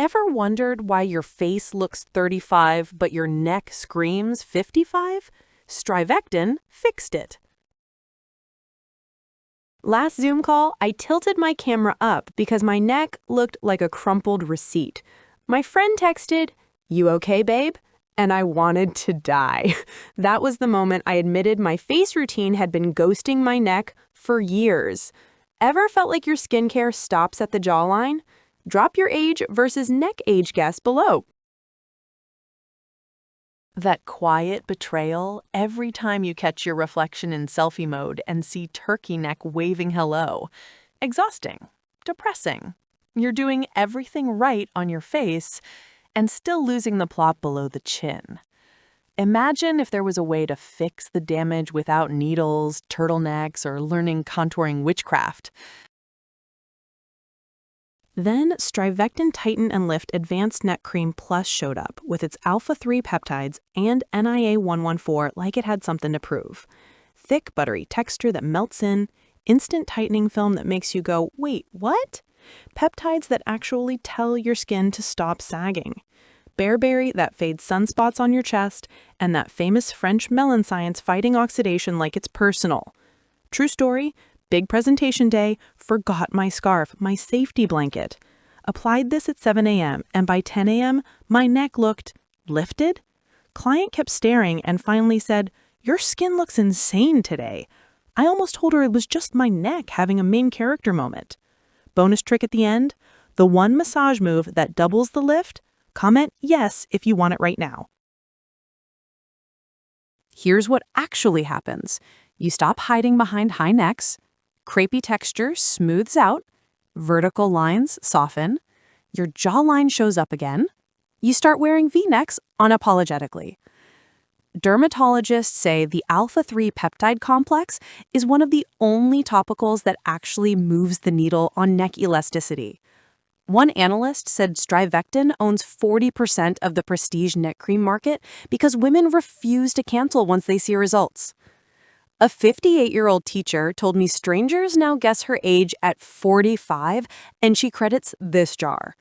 Ever wondered why your face looks 35 but your neck screams 55? StriVectin Fixed It. Last Zoom call, I tilted my camera up because my neck looked like a crumpled receipt. My friend texted, "You okay, babe?" And I wanted to die. That was the moment I admitted my face routine had been ghosting my neck for years. Ever felt like your skincare stops at the jawline? Drop your age versus neck age guess below. That quiet betrayal every time you catch your reflection in selfie mode and see turkey neck waving hello. Exhausting. Depressing. You're doing everything right on your face and still losing the plot below the chin. Imagine if there was a way to fix the damage without needles, turtlenecks, or learning contouring witchcraft. Then StriVectin Tighten and Lift Advanced Neck Cream Plus showed up with its Alpha-3 Peptides and NIA-114 like it had something to prove. Thick, buttery texture that melts in, instant tightening film that makes you go, wait, what? Peptides that actually tell your skin to stop sagging. Bearberry that fades sunspots on your chest, and that famous French melon science fighting oxidation like it's personal. True story. Big presentation day, forgot my scarf, my safety blanket. Applied this at 7 a.m. and by 10 a.m., my neck looked lifted. Client kept staring and finally said, "Your skin looks insane today." I almost told her it was just my neck having a main character moment. Bonus trick at the end, the one massage move that doubles the lift, comment yes if you want it right now. Here's what actually happens. You stop hiding behind high necks. Crepey texture smooths out, vertical lines soften, your jawline shows up again. You start wearing V-necks unapologetically. Dermatologists say the Alpha-3 Peptide complex is one of the only topicals that actually moves the needle on neck elasticity. One analyst said StriVectin owns 40% of the prestige neck cream market because women refuse to cancel once they see results. A 58-year-old teacher told me strangers now guess her age at 45, and she credits this jar.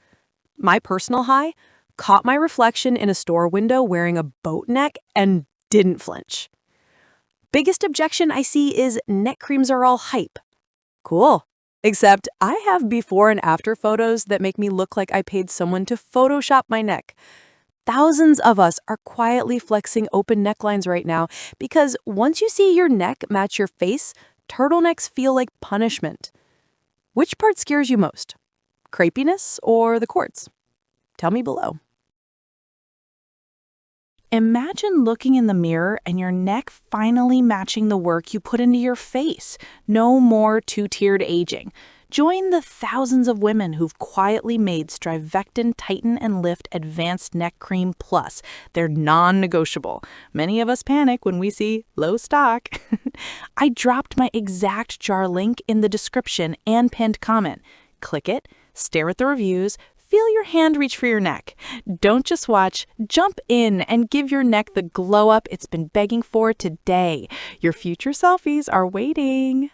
My personal high, caught my reflection in a store window wearing a boat neck and didn't flinch. Biggest objection I see is neck creams are all hype. Cool. Except I have before and after photos that make me look like I paid someone to Photoshop my neck. Thousands of us are quietly flexing open necklines right now because once you see your neck match your face, turtlenecks feel like punishment. Which part scares you most? Crepiness or the cords? Tell me below. Imagine looking in the mirror and your neck finally matching the work you put into your face. No more two-tiered aging. Join the thousands of women who've quietly made StriVectin Tighten and Lift Advanced Neck Cream Plus. They're non-negotiable. Many of us panic when we see low stock. I dropped my exact jar link in the description and pinned comment. Click it, stare at the reviews, feel your hand reach for your neck. Don't just watch, jump in and give your neck the glow up it's been begging for today. Your future selfies are waiting.